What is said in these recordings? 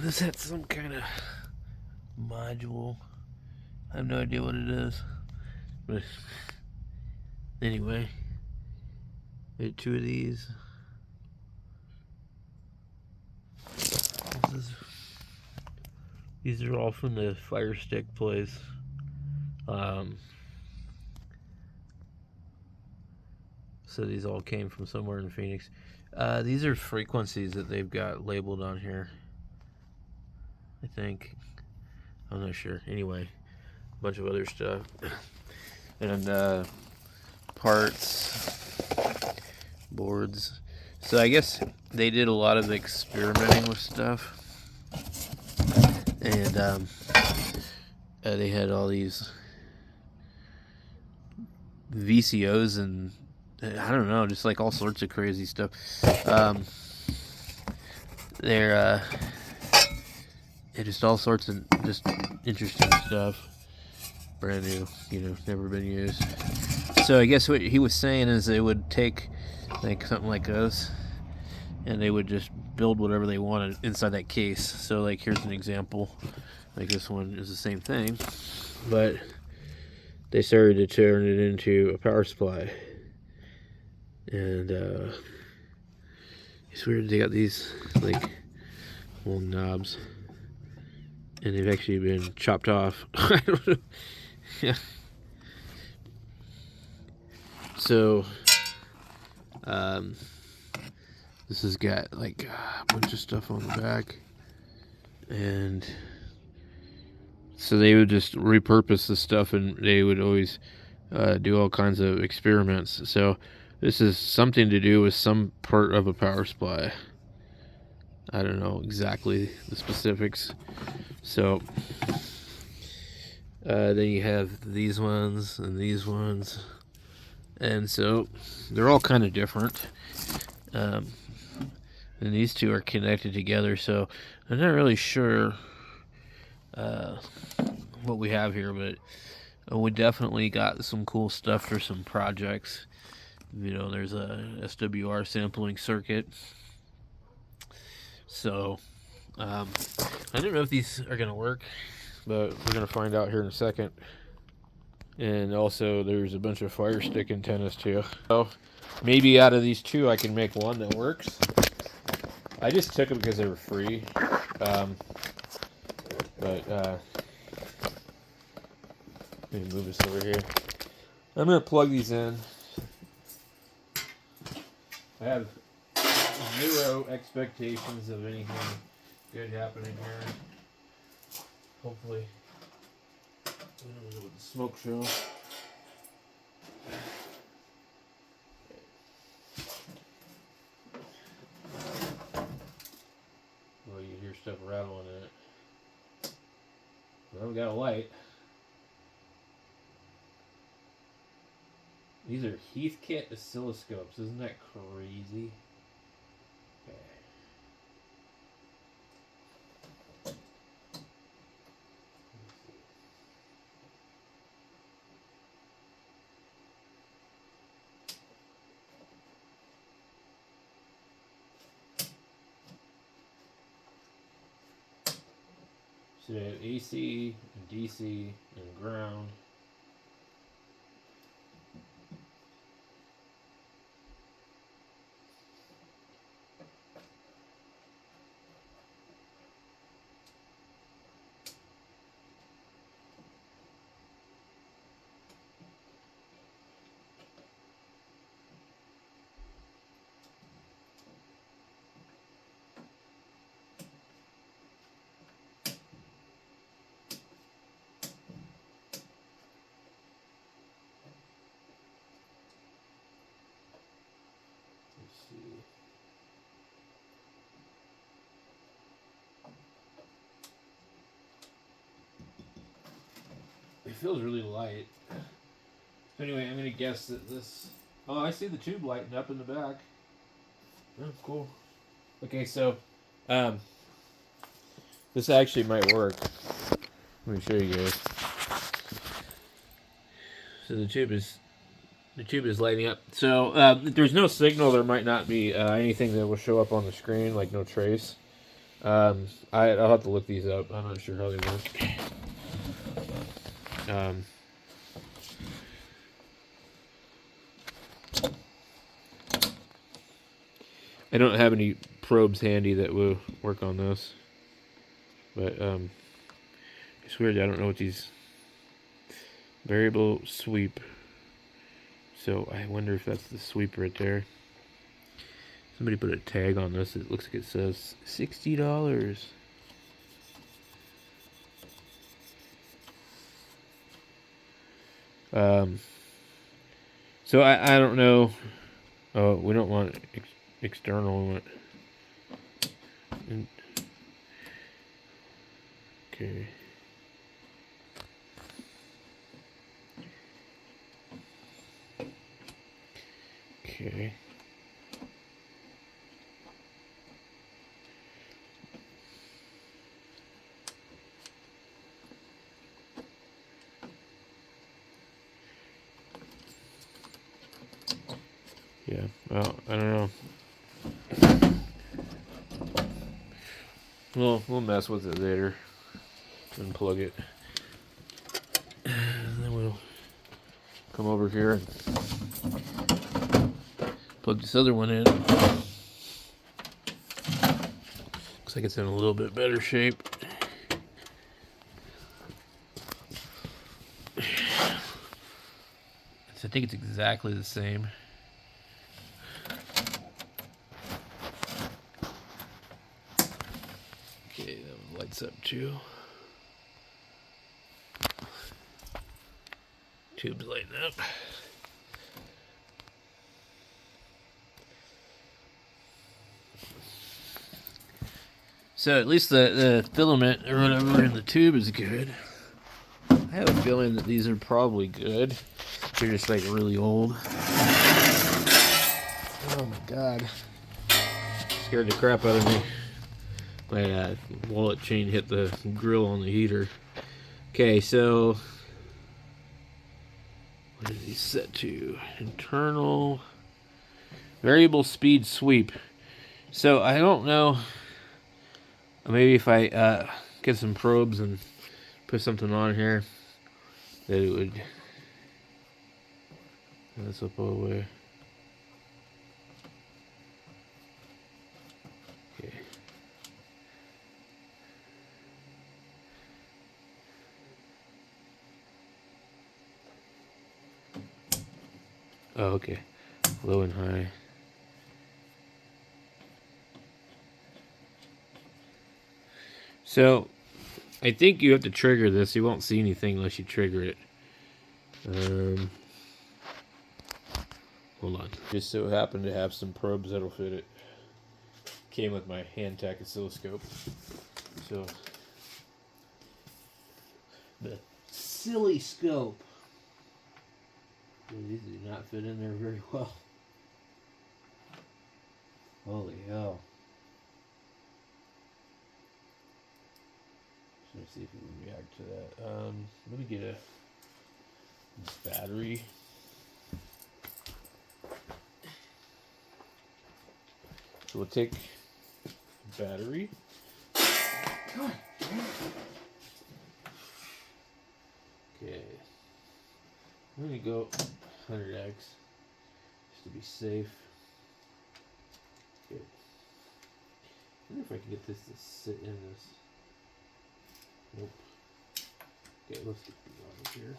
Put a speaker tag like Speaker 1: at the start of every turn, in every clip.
Speaker 1: this had some kind of module. I have no idea what it is. But anyway, get 2 of these. These are all from the Fire Stick place. So these all came from somewhere in Phoenix. These are frequencies that they've got labeled on here, I think. I'm not sure. Anyway, a bunch of other stuff. And parts, boards. So I guess they did a lot of experimenting with stuff. And they had all these VCOs and I don't know, just like all sorts of crazy stuff. They're just all sorts of just interesting stuff. Brand new, never been used. So I guess what he was saying is they would take like something like this and they would just build whatever they wanted inside that case. So like here's an example. Like this one is the same thing, but they started to turn it into a power supply. And it's weird, they got these like little knobs and they've actually been chopped off. I don't know. Yeah. So this has got like a bunch of stuff on the back, and so they would just repurpose the stuff and they would always do all kinds of experiments. So this is something to do with some part of a power supply. I don't know exactly the specifics. So then you have these ones and these ones. And so they're all kind of different. And these two are connected together. So I'm not really sure what we have here, but we definitely got some cool stuff for some projects. There's a SWR sampling circuit. So I don't know if these are going to work, but we're going to find out here in a second. And also there's a bunch of Fire Stick antennas too. So maybe out of these two I can make one that works. I just took them because they were free. But let me move this over here. I'm going to plug these in. I have zero expectations of anything good happening here. Hopefully. I don't know what the smoke show. Well, you hear stuff rattling in it. Well, we got a light. These are Heathkit oscilloscopes. Isn't that crazy? Okay. So they have AC and DC and ground. It feels really light. So anyway, I'm gonna guess that this. Oh, I see the tube lighting up in the back. Oh, cool. Okay, so this actually might work. Let me show you guys. So the tube is lighting up. So if there's no signal, there might not be anything that will show up on the screen, like no trace. I'll have to look these up. I'm not sure how they work. I don't have any probes handy that will work on this, but it's weird. I don't know what these variable sweep. So I wonder if that's the sweep right there. Somebody put a tag on this. It looks like it says $60. So I don't know. Oh, we don't want external. We want okay. Okay. Yeah, well, I don't know. We'll mess with it later. Unplug it. And then we'll come over here and plug this other one in. Looks like it's in a little bit better shape. I think it's exactly the same. Okay, that one lights up too. Tube's lighting up. So at least the filament or whatever in the tube is good. I have a feeling that these are probably good. They're just like really old. Oh my god. Scared the crap out of me. My wallet chain hit the grill on the heater. Okay, so what is he set to? Internal variable speed sweep. So I don't know. Maybe if I get some probes and put something on here, that it would. That's up all the way. Okay. Oh, okay. Low and high. So, I think you have to trigger this. You won't see anything unless you trigger it. Hold on. Just so happened to have some probes that'll fit it. Came with my hand tack oscilloscope. So, the silly scope. These do not fit in there very well. Holy hell. Let's see if it will react to that. Let me get a battery. So we'll take a battery. God damn it. Okay. I'm going to go 100x just to be safe. Okay. I wonder if I can get this to sit in this. Nope. Okay, let's get the out of here.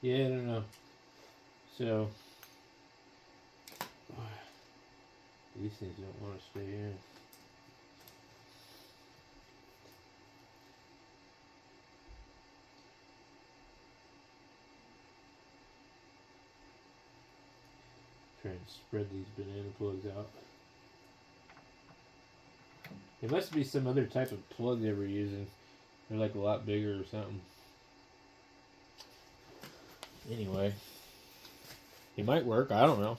Speaker 1: Yeah, I don't know. So these things don't want to stay in. Trying to spread these banana plugs out. It must be some other type of plug they were using. They're like a lot bigger or something. Anyway, it might work. I don't know.